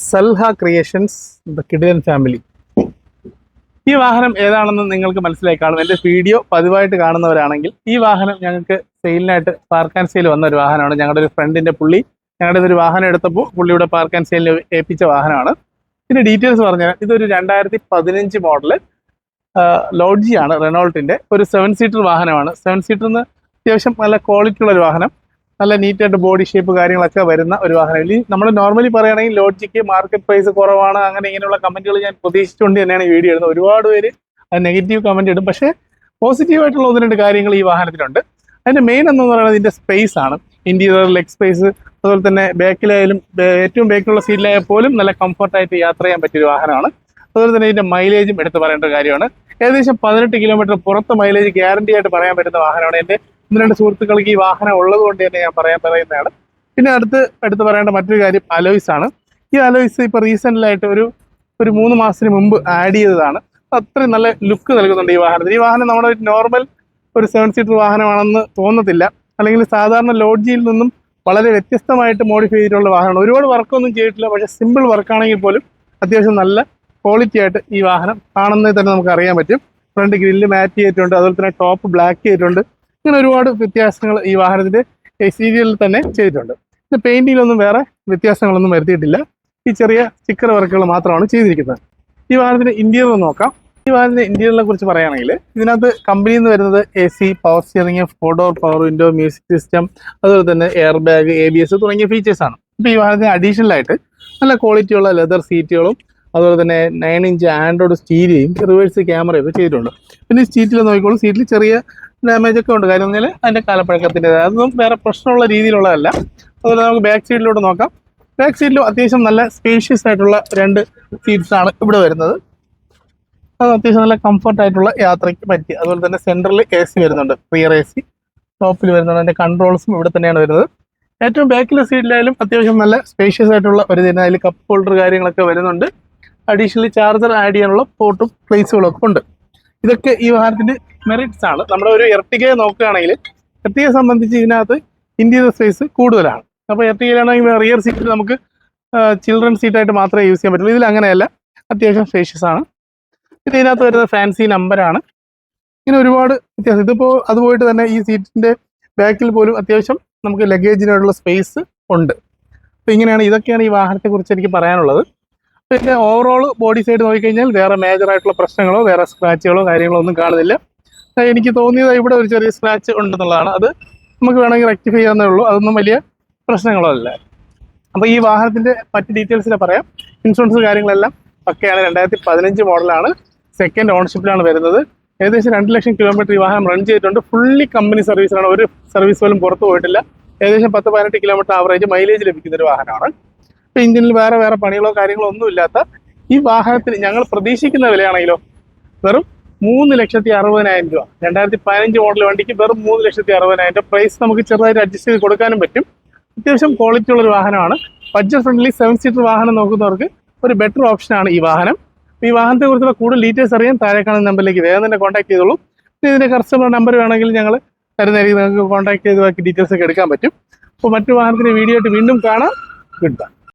സൽഹ creations the കിഡിലൻ family. ഈ വാഹനം ഏതാണെന്ന് നിങ്ങൾക്ക് മനസ്സിലായി കാണും. എൻ്റെ വീഡിയോ പതിവായിട്ട് കാണുന്നവരാണെങ്കിൽ ഈ വാഹനം ഞങ്ങൾക്ക് സെയിലിനായിട്ട് പാർക്ക് ആൻഡ് സെയിൽ വന്ന ഒരു വാഹനമാണ്. ഞങ്ങളുടെ ഒരു ഫ്രണ്ടിൻ്റെ പുള്ളി ഞങ്ങളുടെ ഒരു വാഹനം എടുത്തപ്പോൾ പുള്ളിയുടെ പാർക്ക് ആൻഡ് സെയിലിന് ഏൽപ്പിച്ച വാഹനമാണ്. ഇതിൻ്റെ ഡീറ്റെയിൽസ് പറഞ്ഞാൽ ഇതൊരു 2015 മോഡല് ലോഡ്ജിയാണ്. റെനോൾട്ടിൻ്റെ ഒരു 7 സീറ്റർ വാഹനമാണ്. 7 സീറ്ററിന് അത്യാവശ്യം നല്ല ക്വാളിറ്റി ഉള്ള ഒരു വാഹനം, നല്ല നീറ്റായിട്ട് ബോഡി ഷേപ്പ് കാര്യങ്ങളൊക്കെ വരുന്ന ഒരു വാഹനം. ഇനി നമ്മൾ നോർമലി പറയുകയാണെങ്കിൽ ലോഡ്ജിക്ക് മാർക്കറ്റ് പ്രൈസ് കുറവാണ്, അങ്ങനെ ഇങ്ങനെയുള്ള കമന്റുകൾ ഞാൻ പ്രതീക്ഷിച്ചുകൊണ്ട് തന്നെയാണ് ഈ വീഡിയോ ഇടുന്നത്. ഒരുപാട് പേര് അത് നെഗറ്റീവ് കമന്റ് ഇടും, പക്ഷേ പോസിറ്റീവായിട്ടുള്ള 1-2 കാര്യങ്ങൾ ഈ വാഹനത്തിലുണ്ട്. അതിന്റെ മെയിൻ എന്ന് പറയുന്നത് ഇതിന്റെ സ്പേസ് ആണ്. ഇന്റീരിയർ ലെഗ് സ്പേസ്, അതുപോലെ തന്നെ ബാക്കിലായാലും ഏറ്റവും ബാക്കിലുള്ള സീറ്റിലായാൽ പോലും നല്ല കംഫർട്ടായിട്ട് യാത്ര ചെയ്യാൻ പറ്റിയൊരു വാഹനമാണ്. അതുപോലെ തന്നെ ഇതിന്റെ മൈലേജും എടുത്ത് പറയേണ്ട ഒരു കാര്യമാണ്. ഏകദേശം 18 കിലോമീറ്റർ പുറത്ത് മൈലേജ് ഗ്യാരണ്ടി ആയിട്ട് പറയാൻ പറ്റുന്ന വാഹനമാണ്. എൻ്റെ 1-2 സുഹൃത്തുക്കൾക്ക് ഈ വാഹനം ഉള്ളത് കൊണ്ട് തന്നെ ഞാൻ പറയുന്നതാണ്. പിന്നെ എടുത്ത് പറയേണ്ട മറ്റൊരു കാര്യം അലോയ്സ് ആണ്. ഈ അലോയ്സ് ഇപ്പോൾ റീസെൻ്റിലായിട്ട് ഒരു 3 മാസത്തിന് മുമ്പ് ആഡ് ചെയ്തതാണ്. അത്രയും നല്ല ലുക്ക് നൽകുന്നുണ്ട് ഈ വാഹനത്തിന്. ഈ വാഹനം നമ്മുടെ നോർമൽ ഒരു 7 സീറ്റർ വാഹനമാണെന്ന് തോന്നത്തില്ല. അല്ലെങ്കിൽ സാധാരണ ലോഡ്ജിയിൽ നിന്നും വളരെ വ്യത്യസ്തമായിട്ട് മോഡിഫൈ ചെയ്തിട്ടുള്ള വാഹനമാണ്. ഒരുപാട് വർക്കൊന്നും ചെയ്തിട്ടില്ല, പക്ഷേ സിമ്പിൾ വർക്കാണെങ്കിൽ പോലും അത്യാവശ്യം നല്ല ക്വാളിറ്റി ആയിട്ട് ഈ വാഹനം കാണുന്നതിൽ തന്നെ നമുക്ക് അറിയാൻ പറ്റും. ഫ്രണ്ട് ഗ്രില്ല് മാറ്റ് ചെയ്തിട്ടുണ്ട്, അതുപോലെ തന്നെ ടോപ്പ് ബ്ലാക്ക് ചെയ്തിട്ടുണ്ട്. ഇങ്ങനെ ഒരുപാട് വ്യത്യാസങ്ങൾ ഈ വാഹനത്തിന്റെ എക്സ്റ്റീരിയറിൽ തന്നെ ചെയ്തിട്ടുണ്ട്. ഇത് പെയിന്റിലൊന്നും വേറെ വ്യത്യാസങ്ങളൊന്നും വരുത്തിയിട്ടില്ല. ഈ ചെറിയ സ്റ്റിക്കർ വർക്കുകൾ മാത്രമാണ് ചെയ്തിരിക്കുന്നത്. ഈ വാഹനത്തിന്റെ ഇന്റീരിയർ നോക്കാം. ഈ വാഹനത്തിന്റെ ഇന്റീരിയറിനെ കുറിച്ച് പറയുകയാണെങ്കിൽ ഇതിനകത്ത് കമ്പനിയിൽ നിന്ന് വരുന്നത് AC, power steering, 4 door power window, music system, അതുപോലെ തന്നെ എയർ ബാഗ്, ABS തുടങ്ങിയ ഫീച്ചേഴ്സാണ്. ഇപ്പോൾ ഈ വാഹനത്തിന് അഡീഷണൽ ആയിട്ട് നല്ല ക്വാളിറ്റിയുള്ള ലെതർ സീറ്റുകളും അതുപോലെ തന്നെ 9 ഇഞ്ച് ആൻഡ്രോയിഡ് സ്റ്റീരിയോയും റിവേഴ്സ് ക്യാമറയൊക്കെ ചെയ്തിട്ടുണ്ട്. പിന്നെ ഈ സീറ്റിൽ നോക്കിക്കോളും, സീറ്റിൽ ചെറിയ ഡാമേജ് ഒക്കെ ഉണ്ട്. കാര്യം പറഞ്ഞാൽ അതിൻ്റെ കാലപ്പഴക്കത്തിൻ്റെതായ അതൊന്നും വേറെ പ്രശ്നമുള്ള രീതിയിലുള്ളതല്ല. അതുപോലെ നമുക്ക് ബാക്ക് സീറ്റിലോട്ട് നോക്കാം. ബാക്ക് സീറ്റിലും അത്യാവശ്യം നല്ല സ്പേഷ്യസ് ആയിട്ടുള്ള 2 സീറ്റ്സ് ആണ് ഇവിടെ വരുന്നത്. അത് അത്യാവശ്യം നല്ല കംഫർട്ടായിട്ടുള്ള യാത്രയ്ക്ക് പറ്റി. അതുപോലെ തന്നെ സെൻട്രൽ AC വരുന്നുണ്ട്, റിയർ AC ടോപ്പിൽ വരുന്നുണ്ട്. അതിൻ്റെ കൺട്രോൾസും ഇവിടെ തന്നെയാണ് വരുന്നത്. ഏറ്റവും ബാക്കിലെ സീറ്റിലായാലും അത്യാവശ്യം നല്ല സ്പേഷ്യസ് ആയിട്ടുള്ള ഒരു അതിൽ കപ്പ് ഹോൾഡർ കാര്യങ്ങളൊക്കെ വരുന്നുണ്ട്. അഡീഷണലി ചാർജർ ആഡ് ചെയ്യാനുള്ള പോർട്ടും പ്ലേസുകളും ഒക്കെ ഉണ്ട്. ഇതൊക്കെ ഈ വാഹനത്തിന്റെ മെറിറ്റ്സ് ആണ്. നമ്മുടെ ഒരു എർട്ടിഗയെ നോക്കുകയാണെങ്കിൽ എർട്ടിഗയെ സംബന്ധിച്ച് ഇതിനകത്ത് ഇന്റീരിയർ സ്പേസ് കൂടുതലാണ്. അപ്പോൾ എർട്ടിഗയിലാണെങ്കിൽ റിയർ സീറ്റിൽ നമുക്ക് ചിൽഡ്രൻ സീറ്റായിട്ട് മാത്രമേ യൂസ് ചെയ്യാൻ പറ്റുള്ളൂ. ഇതിൽ അങ്ങനെയല്ല, അത്യാവശ്യം സ്പേഷ്യസ് ആണ്. പിന്നെ ഇതിനകത്ത് വരുന്നത് ഫാൻസി നമ്പറാണ്. ഇങ്ങനെ ഒരുപാട് വ്യത്യാസം. ഇതിപ്പോൾ അത് പോയിട്ട് തന്നെ ഈ സീറ്റിന്റെ ബാക്കിൽ പോലും അത്യാവശ്യം നമുക്ക് ലഗേജിനുള്ള സ്പേസ് ഉണ്ട്. അപ്പോൾ ഇതൊക്കെയാണ് ഈ വാഹനത്തെ കുറിച്ച് എനിക്ക് പറയാനുള്ളത്. പിന്നെ ഓവറോൾ ബോഡി സൈഡ് നോക്കിക്കഴിഞ്ഞാൽ വേറെ മേജർ ആയിട്ടുള്ള പ്രശ്നങ്ങളോ വേറെ സ്ക്രാച്ചുകളോ കാര്യങ്ങളോ ഒന്നും കാണുന്നില്ല. എനിക്ക് തോന്നിയത് ഇവിടെ ഒരു ചെറിയ സ്ക്രാച്ച് ഉണ്ടെന്നുള്ളതാണ്. അത് നമുക്ക് വേണമെങ്കിൽ റെക്ടിഫൈ ചെയ്യാവുന്നേ ഉള്ളൂ. അതൊന്നും വലിയ പ്രശ്നങ്ങളോ അല്ല. അപ്പോൾ ഈ വാഹനത്തിന്റെ മറ്റ് ഡീറ്റെയിൽസിൽ പറയാം. ഇൻഷുറൻസ് കാര്യങ്ങളെല്ലാം ഒക്കെയാണ്. 2015 മോഡലാണ്. സെക്കൻഡ് ഓണർഷിപ്പിലാണ് വരുന്നത്. ഏകദേശം 2 ലക്ഷം കിലോമീറ്റർ ഈ വാഹനം റൺ ചെയ്തിട്ടുണ്ട്. ഫുള്ളി കമ്പനി സർവീസിലാണ്. ഒരു സർവീസ് പോലും പുറത്തു പോയിട്ടില്ല. ഏകദേശം 10-18 കിലോമീറ്റർ ആവറേജ് മൈലേജ് ലഭിക്കുന്ന ഒരു വാഹനമാണ്. ഇപ്പോൾ എഞ്ചിനിൽ വേറെ പണികളോ കാര്യങ്ങളോ ഒന്നും ഇല്ലാത്ത ഈ വാഹനത്തിന് ഞങ്ങൾ പ്രതീക്ഷിക്കുന്ന വിലയാണെങ്കിലോ വെറും 3,60,000 രൂപ. 2015 മോഡൽ വണ്ടിക്ക് വെറും 3,60,000 രൂപ പ്രൈസ് നമുക്ക് ചെറുതായിട്ട് അഡ്ജസ്റ്റ് ചെയ്ത് കൊടുക്കാനും പറ്റും. അത്യാവശ്യം ക്വാളിറ്റി ഉള്ളൊരു വാഹനമാണ്. ബഡ്ജറ്റ് ഫ്രണ്ട്ലി 7 സീറ്റർ വാഹനം നോക്കുന്നവർക്ക് ഒരു ബെറ്റർ ഓപ്ഷനാണ് ഈ വാഹനം. ഈ വാഹനത്തെ കുറിച്ചുള്ള കൂടുതൽ ഡീറ്റെയിൽസ് അറിയാൻ താഴെ കാണുന്ന നമ്പറിലേക്ക് വേഗം തന്നെ കോൺടാക്ട് ചെയ്തോളൂ. ഇതിൻ്റെ കസ്റ്റമർ നമ്പർ വേണമെങ്കിൽ ഞങ്ങൾ തരുന്നതായിരിക്കും. നിങ്ങൾക്ക് കോൺടാക്ട് ചെയ്ത് ബാക്കി ഡീറ്റെയിൽസ് ഒക്കെ എടുക്കാൻ പറ്റും. അപ്പോൾ മറ്റു വാഹനത്തിൻ്റെ വീഡിയോ ആയിട്ട് വീണ്ടും കാണാം. Good bye.